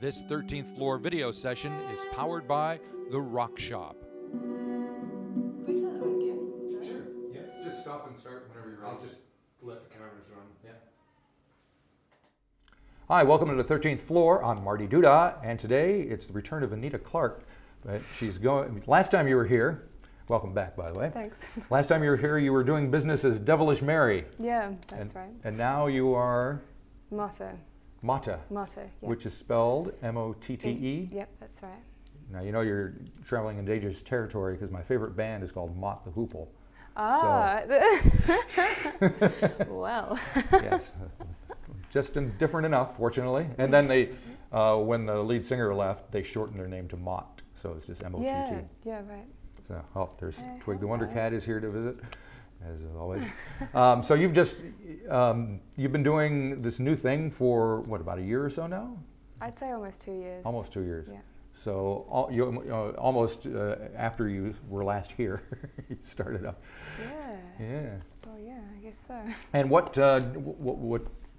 This 13th floor video session is powered by The Rock Shop. Can we start that one again? Sorry. Sure. Yeah. Just stop and start whenever you're ready. I'll just let the cameras run. Yeah. Hi, welcome to the 13th floor. I'm Marty Duda, and today it's the return of Anita Clark. But she's going. Last time you were here, welcome back, by the way. Thanks. Last time you were here, you were doing business as Devilish Mary. Yeah, that's right. And now you are Motte. Motte, Motte, yeah. which is spelled M-O-T-T-E. Yep, that's right. Now you know you're traveling in dangerous territory because my favorite band is called Motte the Hoople. Ah, well. Yes, just different enough, fortunately. And then they, when the lead singer left, they shortened their name to Motte, so it's just M-O-T-T. Yeah, right. So, oh, there's Twig the Wonder Cat is here to visit, as always. So you've been doing this new thing for what, about a year or so now? I'd say almost 2 years. Almost 2 years. Yeah. So almost after you were last here, you started up. Yeah. Yeah. Oh yeah, I guess so. And what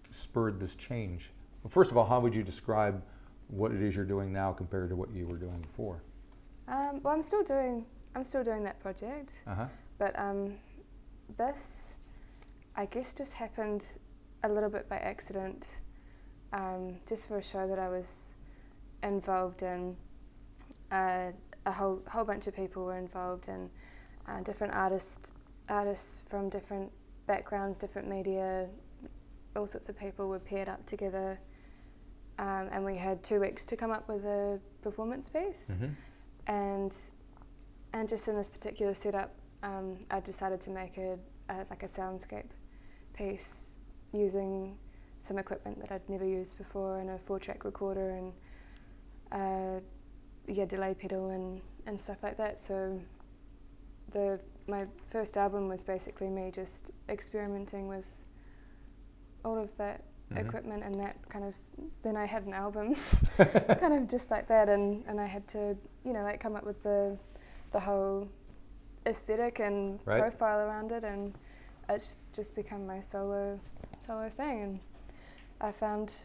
spurred this change? Well, first of all, how would you describe what it is you're doing now compared to what you were doing before? Well, I'm still doing that project. But this, I guess, just happened a little bit by accident. Just for a show that I was involved in, a whole bunch of people were involved, and different artists from different backgrounds, different media, all sorts of people were paired up together, and we had 2 weeks to come up with a performance piece. And just in this particular setup, I decided to make like a soundscape piece using some equipment that I'd never used before, and a 4-track recorder, and delay pedal and stuff like that. So my first album was basically me just experimenting with all of that equipment, and that kind of, then I had an album kind of just like that, and I had to, like, come up with the whole aesthetic and profile around it, and it's just become my solo thing. And I found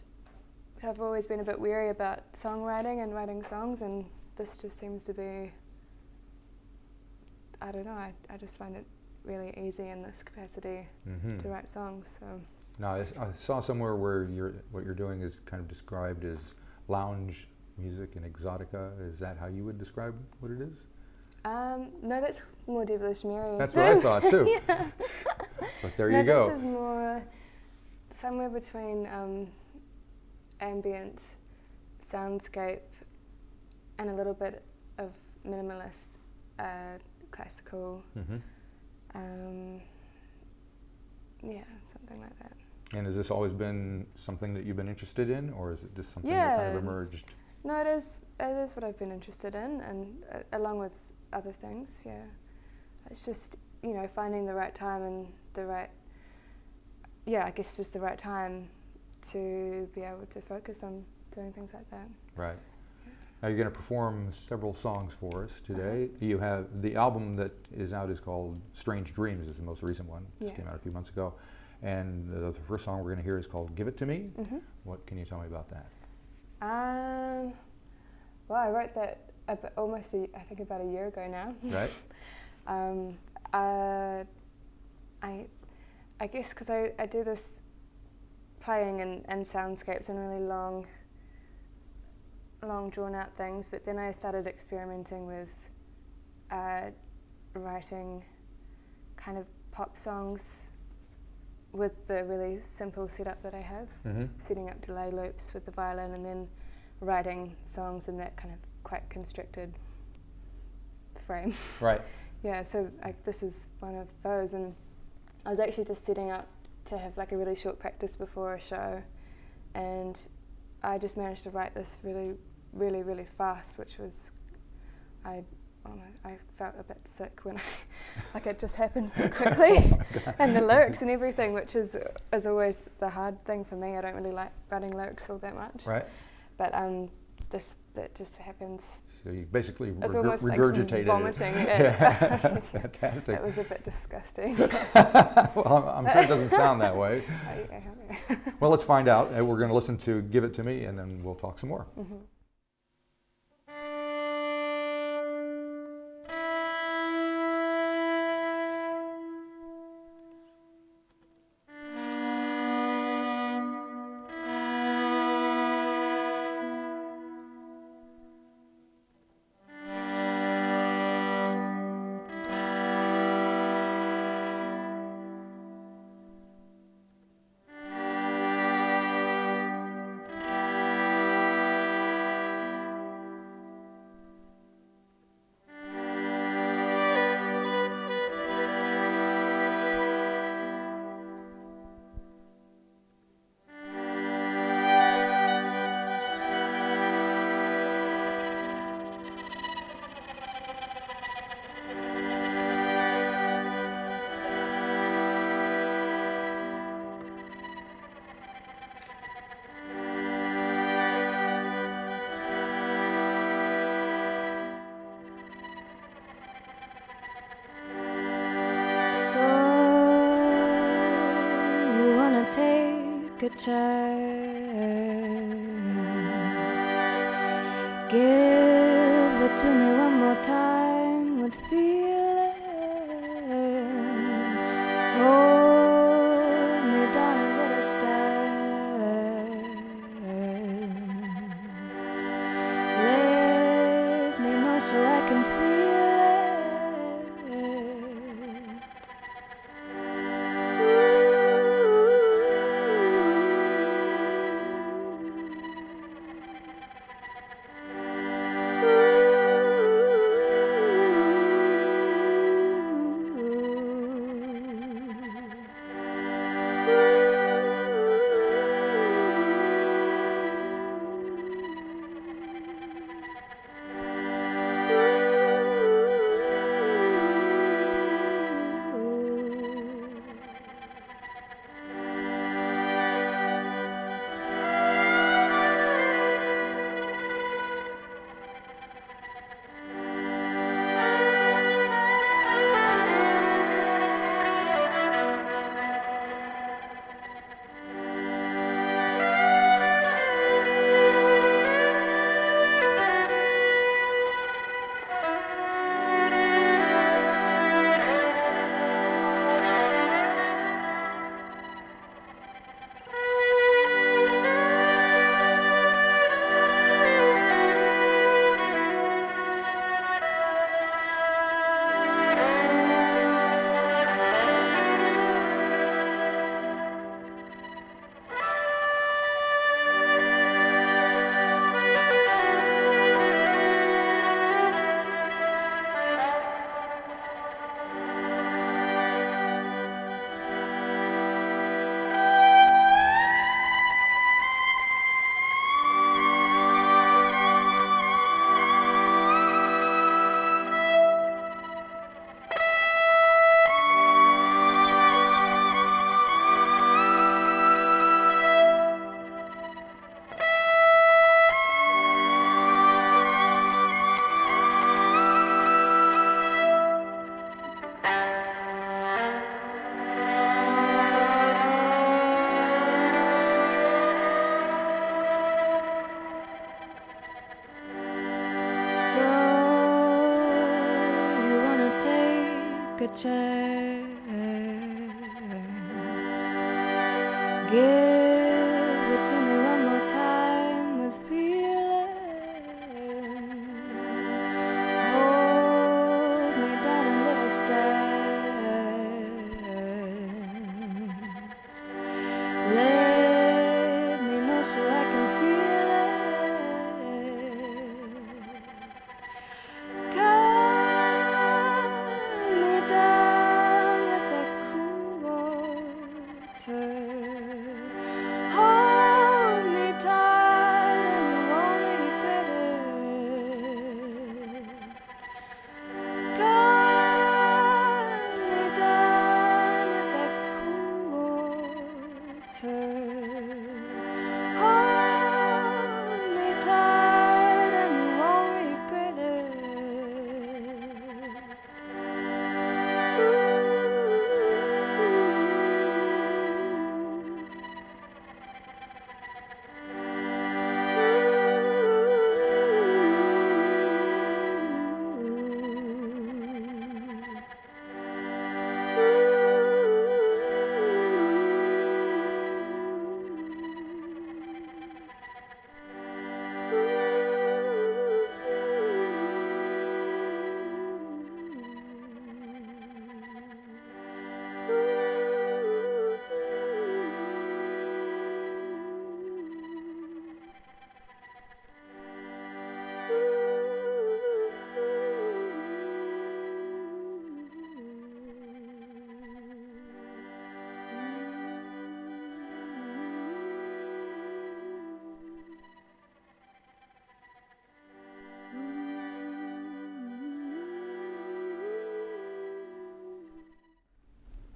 I've always been a bit weary about songwriting and writing songs, and this just seems to be, I don't know, I just find it really easy in this capacity to write songs. So. Now, I saw somewhere where what you're doing is kind of described as lounge music and exotica. Is that how you would describe what it is? No, that's more Devilish Mary. That's what I thought too. Yeah. But there you go. This is more somewhere between ambient, soundscape, and a little bit of minimalist, classical. Yeah, something like that. And has this always been something that you've been interested in, or is it just something that kind of emerged? No, it is what I've been interested in, and along with other things, yeah. It's just, finding the right time and I guess just the right time to be able to focus on doing things like that. Right. Now you're going to perform several songs for us today. You have, the album that is out is called Strange Dreams, is the most recent one. Just came out a few months ago. And the first song we're going to hear is called Give It To Me. What can you tell me about that? Well, I wrote that almost, I think, about a year ago now. Right. I guess because I do this playing and soundscapes and really long drawn out things, but then I started experimenting with writing kind of pop songs with the really simple setup that I have, setting up delay loops with the violin, and then writing songs in that kind of quite constricted frame. Right. Yeah, so this is one of those, and I was actually just setting up to have like a really short practice before a show, and I just managed to write this really, really, really fast, which was, I felt a bit sick when like it just happened so quickly. And the lyrics and everything, which is always the hard thing for me. I don't really like writing lyrics all that much. Right. But that just happens. So you basically It's almost regurgitated like vomiting it. it. Fantastic. It was a bit disgusting. Well, I'm sure it doesn't sound that way. Well, let's find out. We're going to listen to Give It To Me, and then we'll talk some more. Mm-hmm. Take a chance, give it to me one more time with feeling, hold me down a little stance, let me know so I can feel it. A chance, give it to me one more time with feeling, hold me down a little stance, let me know so I can feel it.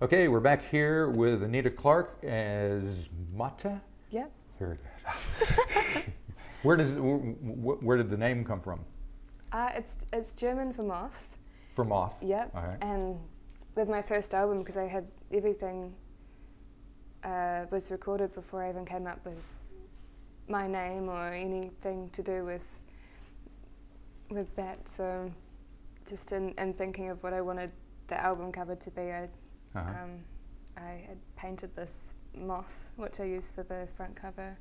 Okay, we're back here with Anita Clark as Motte. Yeah. Very good. Where did the name come from? It's German for moth. For moth. Yep. All right. And with my first album, because I had everything was recorded before I even came up with my name or anything to do with that. So just in thinking of what I wanted the album cover to be, I had painted this moth, which I used for the front cover,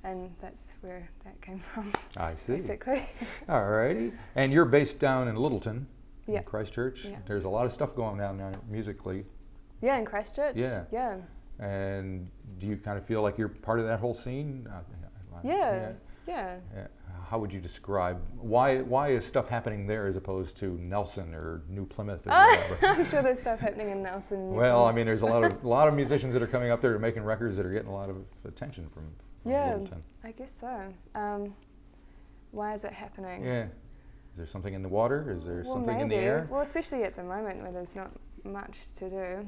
and that's where that came from. I see. Basically. All righty. And you're based down in Littleton, yeah. in Christchurch. Yeah. There's a lot of stuff going down there musically. Yeah, in Christchurch. Yeah. Yeah. And do you kind of feel like you're part of that whole scene? Yeah. How would you describe why is stuff happening there as opposed to Nelson or New Plymouth or whatever? I'm sure there's stuff happening in Nelson. Well, I mean, there's a lot of musicians that are coming up there making records that are getting a lot of attention from Littleton. I guess so. Why is it happening? Yeah. Is there something in the water? Is there something maybe. in the air? Well, especially at the moment where there's not much to do.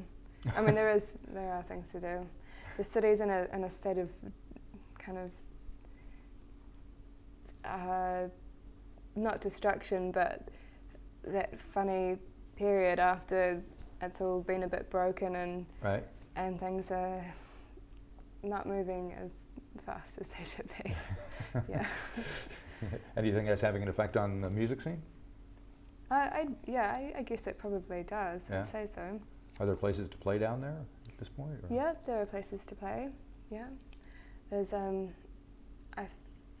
I mean, there are things to do. The city's in a state of kind of not destruction, but that funny period after it's all been a bit broken and things are not moving as fast as they should be. Yeah. And do you think that's having an effect on the music scene? I guess it probably does. Yeah. I'd say so. Are there places to play down there at this point? Or? Yeah, there are places to play. Yeah, there's I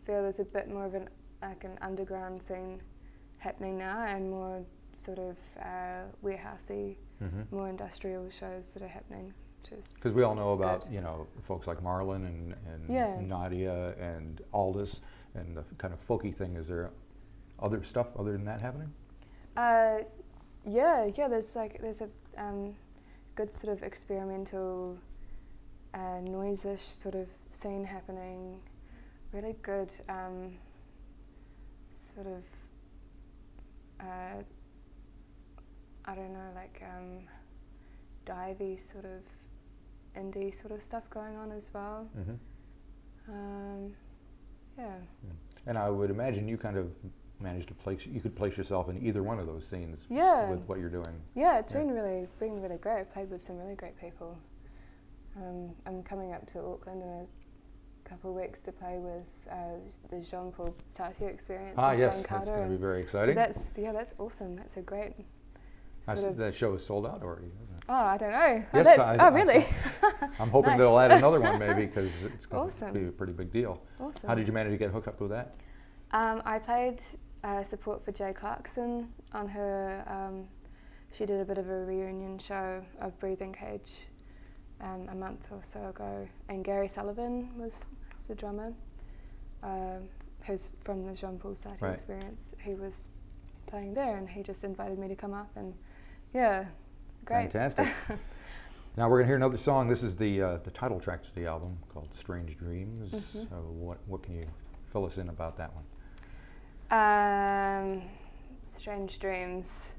feel there's a bit more of an underground scene happening now, and more sort of warehousey, more industrial shows that are happening. Because we all know about folks like Marlon and Nadia and Aldous and the kind of folky thing. Is there other stuff other than that happening? Yeah. There's a good sort of experimental noise-ish sort of scene happening. Really good sort of I don't know, like divey sort of indie sort of stuff going on as well. Yeah. And I would imagine you kind of managed to you could place yourself in either one of those scenes with what you're doing. Yeah, it's been really great. I've played with some really great people. I'm coming up to Auckland in a couple of weeks to play with the Jean-Paul Sartre experience. Yes, Sean that's Carter, going to be very exciting. So that's awesome. That's a great that show is sold out already, isn't it? Oh, I don't know. Yes, really? I'm hoping Nice. they'll add another one maybe, because it's going Awesome. to be a pretty big deal. Awesome. How did you manage to get hooked up with that? I played support for Jay Clarkson on her. She did a bit of a reunion show of Breathing Cage a month or so ago, and Gary Sullivan was the drummer, who's from the Jean-Paul Sartre experience. He was playing there, and he just invited me to come up, and great. Fantastic. Now we're going to hear another song. This is the title track to the album called Strange Dreams. So what can you fill us in about that one? Strange Dreams.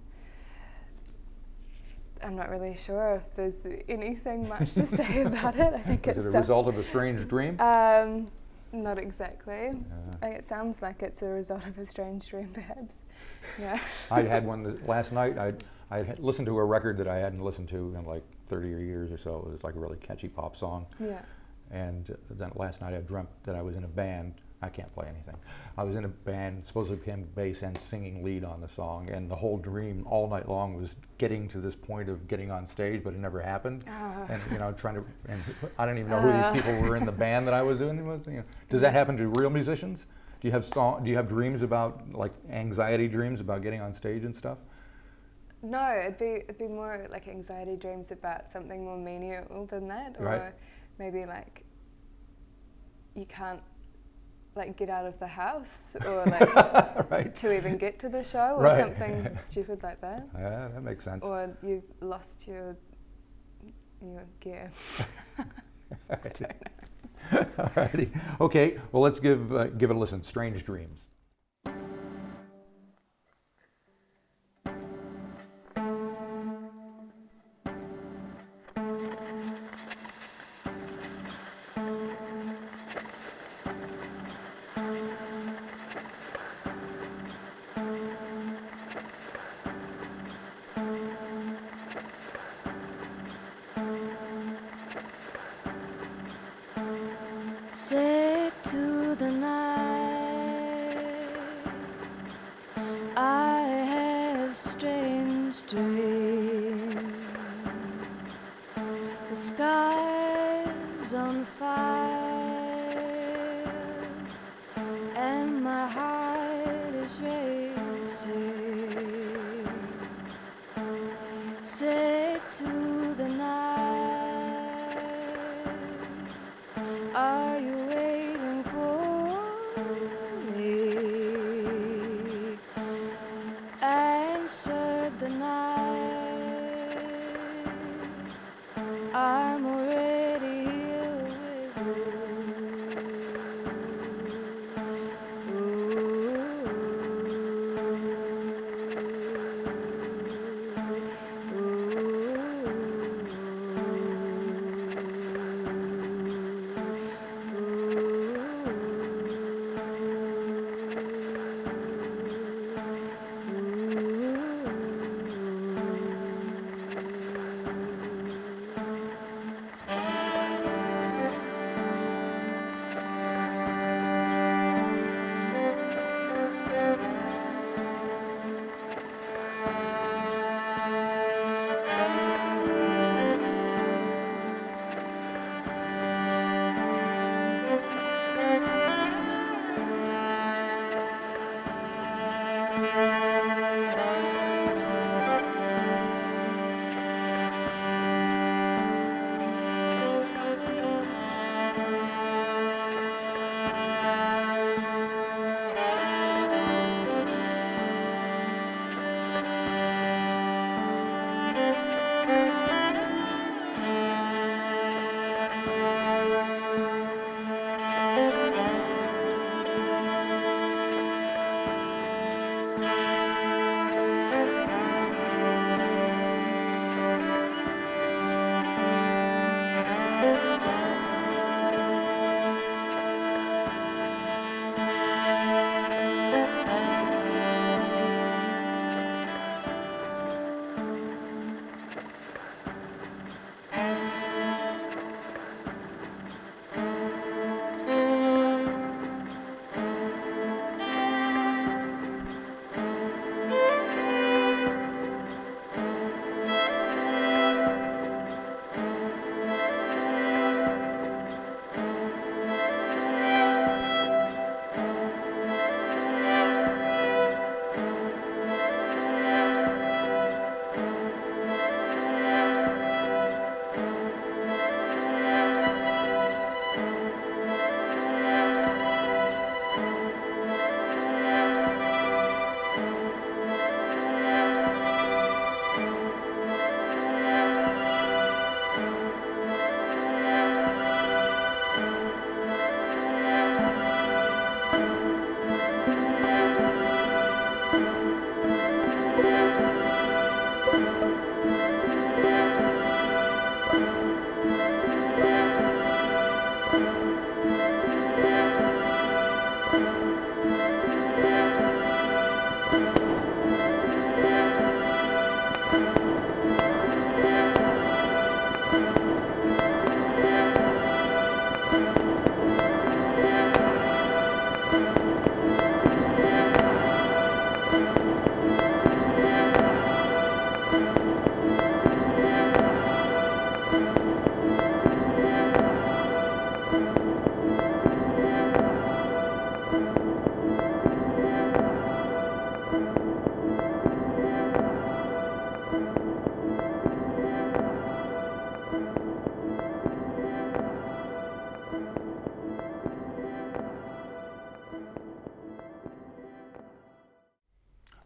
I'm not really sure if there's anything much to say about it. I think is it a result of a strange dream? Not exactly. It sounds like it's a result of a strange dream, perhaps. Yeah. I had one last night. I had listened to a record that I hadn't listened to in like 30 years or so. It was like a really catchy pop song. Yeah. And then last night I dreamt that I was in a band. I can't play anything. I was in a band, supposedly playing bass and singing lead on the song, and the whole dream all night long was getting to this point of getting on stage, but it never happened. And trying to, and I don't even know who these people were in the band that I was in. Does that happen to real musicians? Do you have dreams about, like, anxiety dreams about getting on stage and stuff? No, it'd be more like anxiety dreams about something more menial than that, or maybe like you can't like get out of the house, or like to even get to the show, or something stupid like that. Yeah, that makes sense. Or you've lost your gear. I don't know. Alrighty. Okay. Well, let's give it a listen. Strange Dreams. dreams. The sky's on fire and my heart is racing. Say to the night, are you waiting for me? Answer the night, I'm already here with you.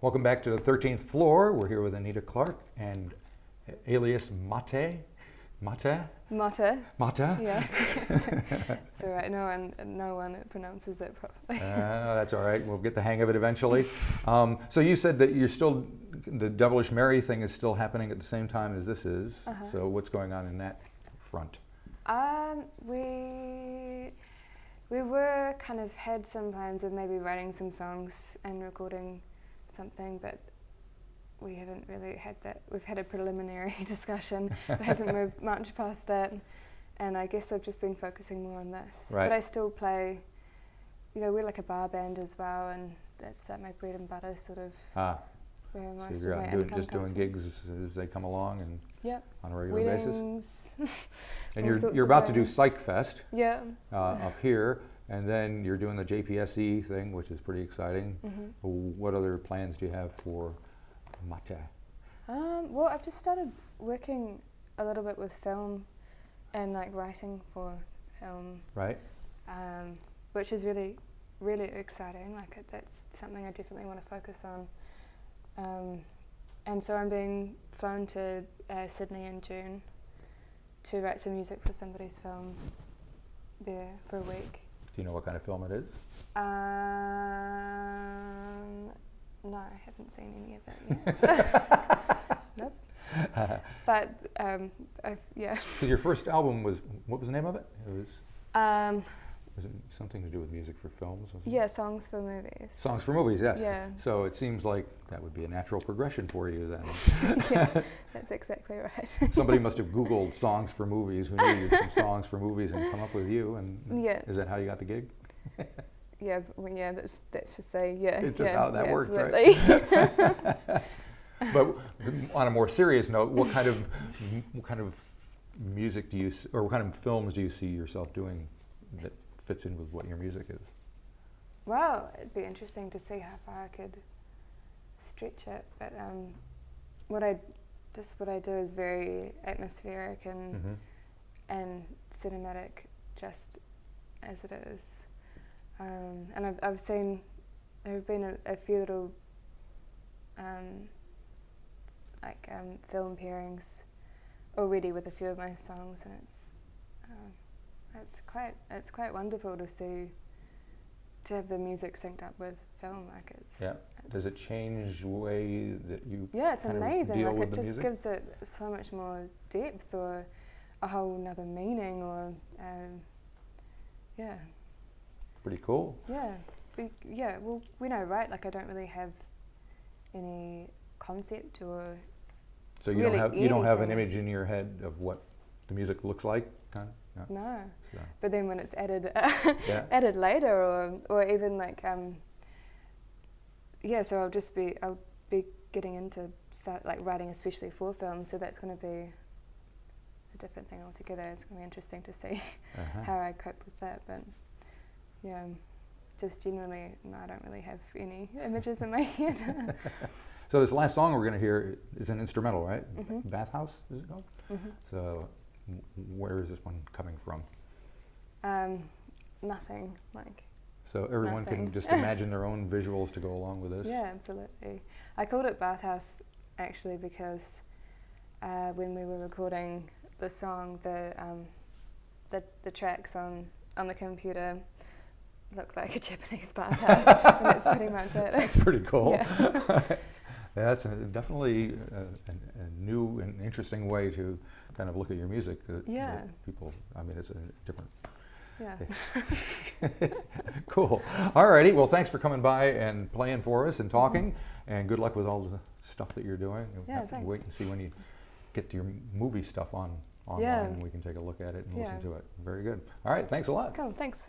Welcome back to the 13th floor. We're here with Anita Clark and alias Motte. Motte? Motte. Motte? Yeah. It's all right. No one pronounces it properly. That's all right. We'll get the hang of it eventually. So you said that you're still, the Devilish Mary thing is still happening at the same time as this is. Uh-huh. So what's going on in that front? We were kind of had some plans of maybe writing some songs and recording something, but we haven't really had that. We've had a preliminary discussion. It hasn't moved much past that, and I guess I've just been focusing more on this. Right. But I still play, we're like a bar band as well, and that's like my bread and butter sort of. where most So you're of my out income just doing comes gigs as they come along and Yep. on a regular Weddings. basis. And all sorts you're of about to do things. Psych Fest Yeah. up here, and then you're doing the JPSE thing, which is pretty exciting. What other plans do you have for Motte? Well, I've just started working a little bit with film and like writing for film. Right. Which is really, really exciting. Like that's something I definitely want to focus on. And so I'm being flown to Sydney in June to write some music for somebody's film there for a week. Do you know what kind of film it is? No, I haven't seen any of it yet. Nope. But yeah. So your first album was, what was the name of it? It was it something to do with music for films? Wasn't Yeah, it? songs for movies. Songs for movies, yes. Yeah. So it seems like that would be a natural progression for you then. Yeah, that's exactly right. Somebody must have Googled songs for movies who needed some songs for movies and come up with you. And Yeah. Is that how you got the gig? Yeah, that's just say yeah. It's just yeah, how that yeah, works, absolutely. right? But on a more serious note, what kind of music do you, or what kind of films do you see yourself doing that fits in with what your music is? Well, it'd be interesting to see how far I could stretch it. But what I do is very atmospheric and cinematic, just as it is. And I've seen there have been a few little film pairings already with a few of my songs, and it's quite wonderful to see, to have the music synced up with film. Like Does it change the way that you it's kind amazing. of deal Like with it the just music? gives it so much more depth or a whole nother meaning or Pretty cool. Well, we know, right? Like I don't really have any concept or So you really don't have an anything. image in your head of what the music looks like, kind of? no. So, But then when it's added Yeah. added later or even like so I'll be getting into start like writing especially for film, so that's going to be a different thing altogether. It's going to be interesting to see how I cope with that, but yeah, just generally I don't really have any images in my head. So this last song we're going to hear is an instrumental, right? Bathhouse, is it called? So where is this one coming from? Nothing, like. So everyone Nothing. can just imagine their own visuals to go along with this? Yeah, absolutely. I called it Bathhouse actually because when we were recording the song, the tracks on the computer looked like a Japanese bathhouse, and that's pretty much it. That's pretty cool. Yeah. That's definitely a new and interesting way to kind of look at your music. That people, I mean, it's a different. Yeah. Cool. Alrighty. Well, thanks for coming by and playing for us and talking, and good luck with all the stuff that you're doing. Yeah, have to thanks. wait and see when you get to your movie stuff online, Yeah. and we can take a look at it and Yeah. listen to it. Very good. All right. Thanks a lot. Cool, thanks.